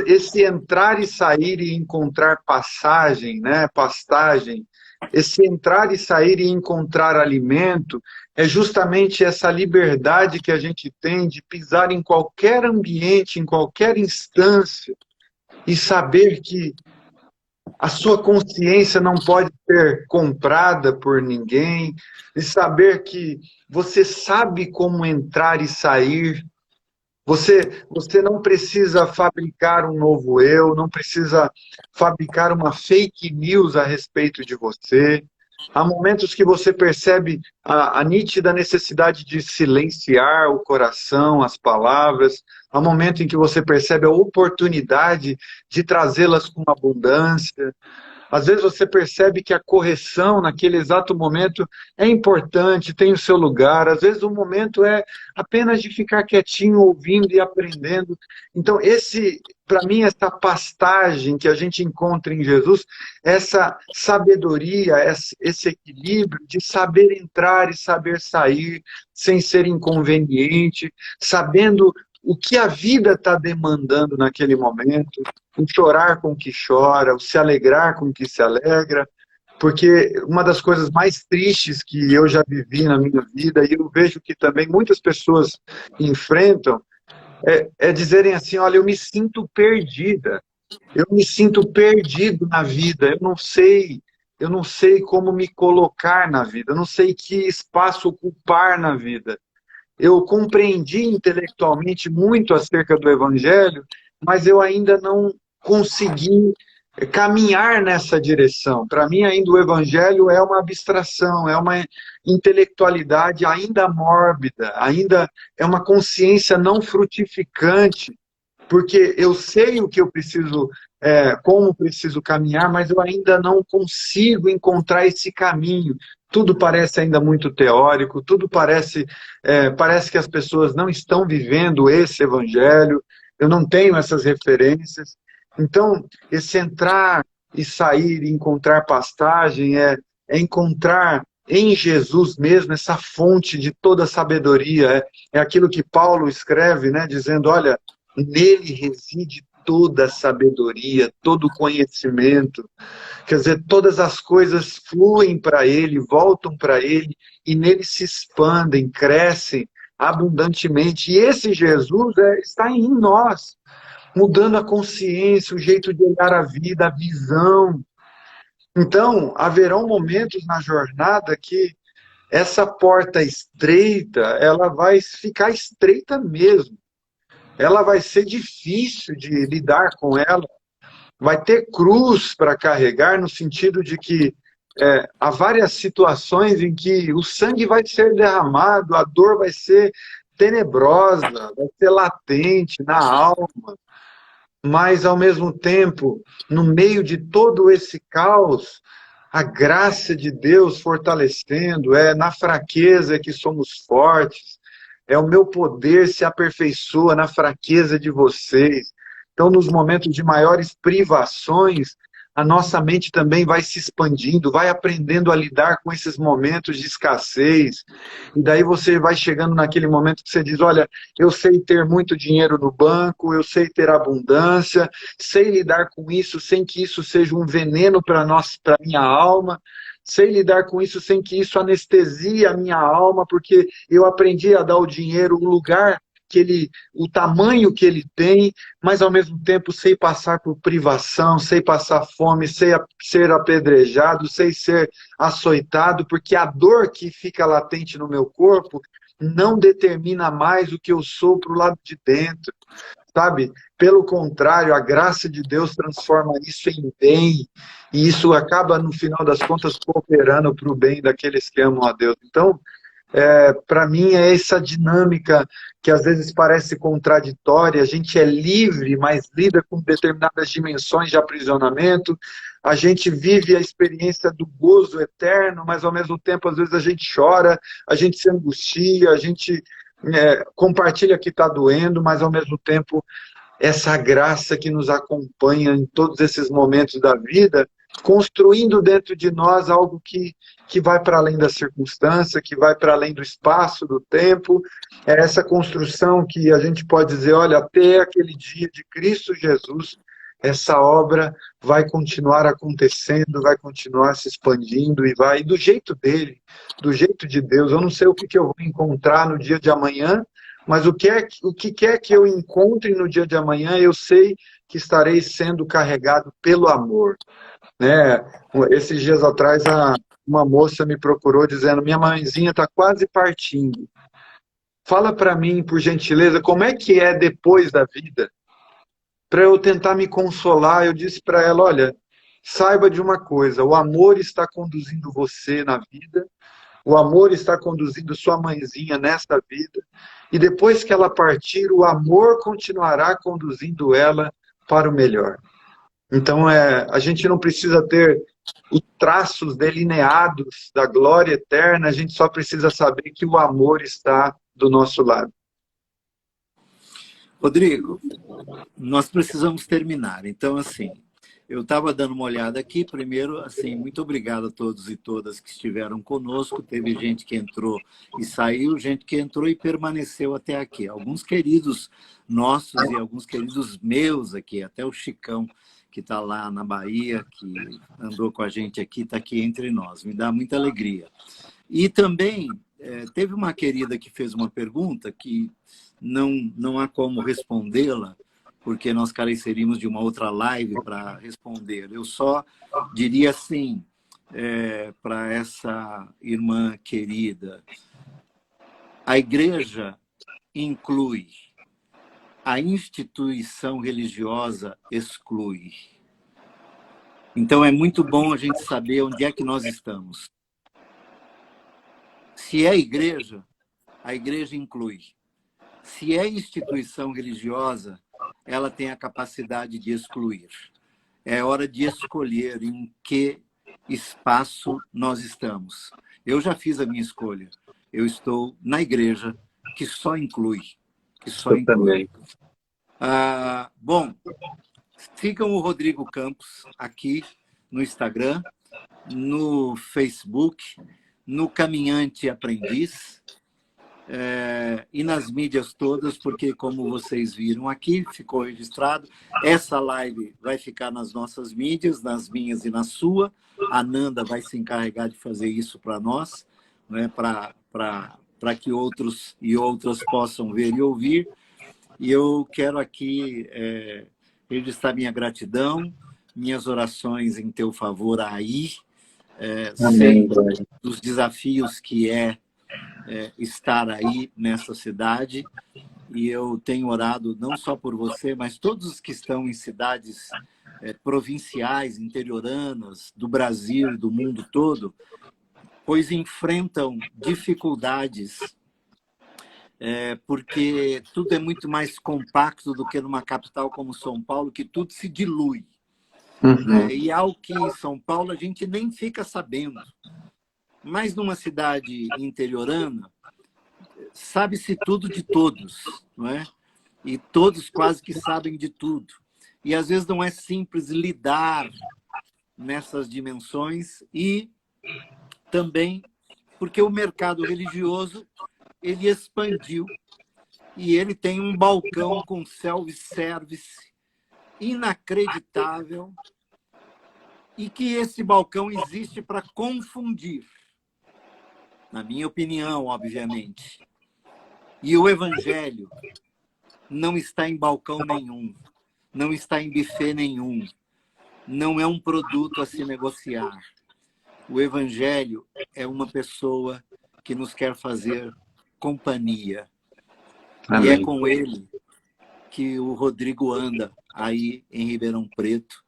esse entrar e sair e encontrar passagem, né, pastagem, esse entrar e sair e encontrar alimento, é justamente essa liberdade que a gente tem de pisar em qualquer ambiente, em qualquer instância, e saber que a sua consciência não pode ser comprada por ninguém, e saber que você sabe como entrar e sair. Você não precisa fabricar um novo eu, não precisa fabricar uma fake news a respeito de você. Há momentos que você percebe a nítida necessidade de silenciar o coração, as palavras. Há momentos em que você percebe a oportunidade de trazê-las com abundância. Às vezes você percebe que a correção naquele exato momento é importante, tem o seu lugar. Às vezes o momento é apenas de ficar quietinho, ouvindo e aprendendo. Então, para mim, essa pastagem que a gente encontra em Jesus, essa sabedoria, esse equilíbrio de saber entrar e saber sair, sem ser inconveniente, sabendo o que a vida está demandando naquele momento, o chorar com o que chora, o se alegrar com o que se alegra, porque uma das coisas mais tristes que eu já vivi na minha vida, e eu vejo que também muitas pessoas enfrentam, é dizerem assim, olha, eu me sinto perdida, eu me sinto perdido na vida, eu não sei como me colocar na vida, eu não sei que espaço ocupar na vida. Eu compreendi intelectualmente muito acerca do Evangelho, mas eu ainda não consegui caminhar nessa direção. Para mim, ainda o Evangelho é uma abstração, é uma intelectualidade ainda mórbida, ainda é uma consciência não frutificante, porque eu sei o que eu preciso, como preciso caminhar, mas eu ainda não consigo encontrar esse caminho. Tudo parece ainda muito teórico, tudo parece que as pessoas não estão vivendo esse evangelho, eu não tenho essas referências. Então, esse entrar e sair e encontrar pastagem é encontrar em Jesus mesmo essa fonte de toda sabedoria. É aquilo que Paulo escreve, né, dizendo, olha, nele reside toda a sabedoria, todo o conhecimento. Quer dizer, todas as coisas fluem para ele, voltam para ele, e nele se expandem, crescem abundantemente. E esse Jesus está em nós, mudando a consciência, o jeito de olhar a vida, a visão. Então, haverão momentos na jornada que essa porta estreita, ela vai ficar estreita mesmo. Ela vai ser difícil de lidar com ela, vai ter cruz para carregar, no sentido de que há várias situações em que o sangue vai ser derramado, a dor vai ser tenebrosa, vai ser latente na alma, mas ao mesmo tempo, no meio de todo esse caos, a graça de Deus fortalecendo, é na fraqueza que somos fortes, é o meu poder se aperfeiçoa na fraqueza de vocês. Então, nos momentos de maiores privações, a nossa mente também vai se expandindo, vai aprendendo a lidar com esses momentos de escassez. E daí você vai chegando naquele momento que você diz, olha, eu sei ter muito dinheiro no banco, eu sei ter abundância, sei lidar com isso sem que isso seja um veneno para a minha alma, sei lidar com isso sem que isso anestesie a minha alma, porque eu aprendi a dar o dinheiro o lugar o tamanho que ele tem, mas ao mesmo tempo sei passar por privação, sei passar fome, sei ser apedrejado, sei ser açoitado, porque a dor que fica latente no meu corpo não determina mais o que eu sou para o lado de dentro, sabe? Pelo contrário, a graça de Deus transforma isso em bem, e isso acaba, no final das contas, cooperando para o bem daqueles que amam a Deus. Então, para mim é essa dinâmica que às vezes parece contraditória, a gente é livre, mas lida com determinadas dimensões de aprisionamento, a gente vive a experiência do gozo eterno, mas ao mesmo tempo às vezes a gente chora, a gente se angustia, a gente compartilha que está doendo, mas ao mesmo tempo essa graça que nos acompanha em todos esses momentos da vida construindo dentro de nós algo que vai para além da circunstância, que vai para além do espaço, do tempo. É essa construção que a gente pode dizer, olha, até aquele dia de Cristo Jesus, essa obra vai continuar acontecendo, vai continuar se expandindo e vai do jeito dele, do jeito de Deus. Eu não sei o que eu vou encontrar no dia de amanhã, mas o que quer que eu encontre no dia de amanhã, eu sei que estarei sendo carregado pelo amor, né? Esses dias atrás, uma moça me procurou dizendo, minha mãezinha está quase partindo. Fala para mim, por gentileza, como é que é depois da vida? Para eu tentar me consolar, eu disse para ela, olha, saiba de uma coisa, o amor está conduzindo você na vida, o amor está conduzindo sua mãezinha nesta vida, e depois que ela partir, o amor continuará conduzindo ela para o melhor. Então, a gente não precisa ter os traços delineados da glória eterna, a gente só precisa saber que o amor está do nosso lado. Rodrigo, nós precisamos terminar. Então, assim, eu estava dando uma olhada aqui. Primeiro, assim, muito obrigado a todos e todas que estiveram conosco. Teve gente que entrou e saiu, gente que entrou e permaneceu até aqui. Alguns queridos nossos e alguns queridos meus aqui, até o Chicão, que está lá na Bahia, que andou com a gente aqui, está aqui entre nós. Me dá muita alegria. E também teve uma querida que fez uma pergunta que não há como respondê-la, porque nós careceríamos de uma outra live para responder. Eu só diria assim, para essa irmã querida, a igreja inclui, a instituição religiosa exclui. Então é muito bom a gente saber onde é que nós estamos. Se é igreja, a igreja inclui. Se é instituição religiosa, ela tem a capacidade de excluir. É hora de escolher em que espaço nós estamos. Eu já fiz a minha escolha. Eu estou na igreja que só inclui. Que só inclui. Bom, sigam o Rodrigo Campos aqui no Instagram, no Facebook, no Caminhante Aprendiz, e nas mídias todas, porque, como vocês viram aqui, ficou registrado. Essa live vai ficar nas nossas mídias, nas minhas e na sua. A Nanda vai se encarregar de fazer isso para nós, né, para que outros e outras possam ver e ouvir. E eu quero aqui registrar minha gratidão, minhas orações em teu favor aí, sei dos desafios que estar aí nessa cidade, e eu tenho orado não só por você, mas todos os que estão em cidades provinciais, interioranas, do Brasil e do mundo todo, pois enfrentam dificuldades, porque tudo é muito mais compacto do que numa capital como São Paulo, que tudo se dilui. Uhum. E algo que em São Paulo a gente nem fica sabendo. Mas numa cidade interiorana, sabe-se tudo de todos, não é? E todos quase que sabem de tudo. E às vezes não é simples lidar nessas dimensões, e também porque o mercado religioso ele expandiu e ele tem um balcão com self-service inacreditável, e que esse balcão existe para confundir, na minha opinião, obviamente. E o evangelho não está em balcão nenhum, não está em buffet nenhum, não é um produto a se negociar. O evangelho é uma pessoa que nos quer fazer companhia. Amém. E é com ele que o Rodrigo anda aí em Ribeirão Preto.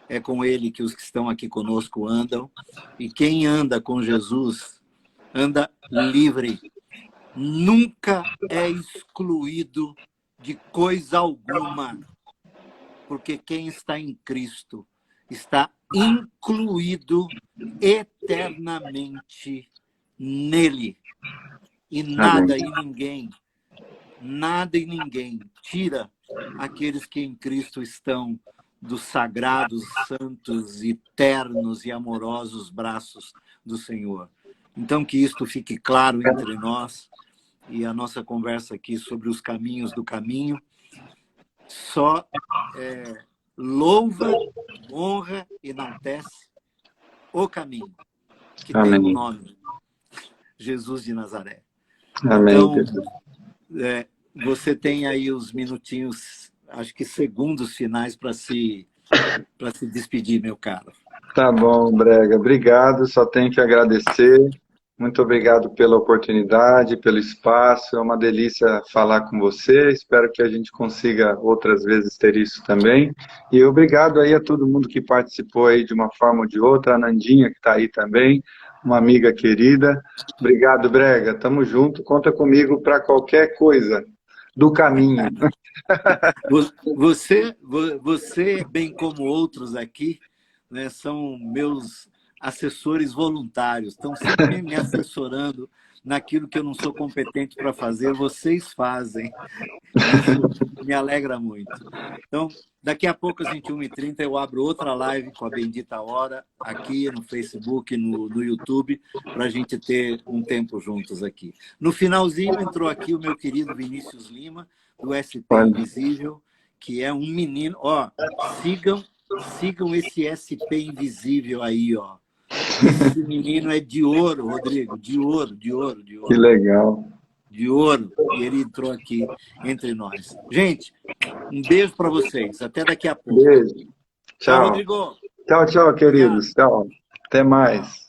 É com ele que os que estão aqui conosco andam. E quem anda com Jesus anda livre. Nunca é excluído de coisa alguma. Porque quem está em Cristo está incluído eternamente nele. E nada e ninguém tira aqueles que em Cristo estão dos sagrados, santos, eternos e amorosos braços do Senhor. Então, que isto fique claro entre nós, e a nossa conversa aqui sobre os caminhos do caminho só louva, honra e enaltece o caminho, que tem um nome, Jesus de Nazaré. Amém. Então, você tem aí os minutinhos, acho que segundos finais para se despedir, meu caro. Tá bom, Brega. Obrigado, só tenho que agradecer. Muito obrigado pela oportunidade, pelo espaço. É uma delícia falar com você. Espero que a gente consiga outras vezes ter isso também. E obrigado aí a todo mundo que participou aí de uma forma ou de outra. A Nandinha, que está aí também, uma amiga querida. Obrigado, Brega. Tamo junto. Conta comigo para qualquer coisa do caminho. Você, bem como outros aqui, né, são meus assessores voluntários, estão sempre me assessorando naquilo que eu não sou competente para fazer, vocês fazem. Isso me alegra muito. Então, daqui a pouco, às 21h30, eu abro outra live com a Bendita Hora, aqui no Facebook, no YouTube, para a gente ter um tempo juntos aqui. No finalzinho, entrou aqui o meu querido Vinícius Lima, do SP Invisível, que é um menino. Ó, sigam esse SP Invisível aí, ó. Esse menino é de ouro, Rodrigo, de ouro. Que legal. De ouro, e ele entrou aqui entre nós. Gente, um beijo para vocês. Até daqui a pouco. Beijo. Tchau. Rodrigo. Tchau, queridos. Tchau. Até mais.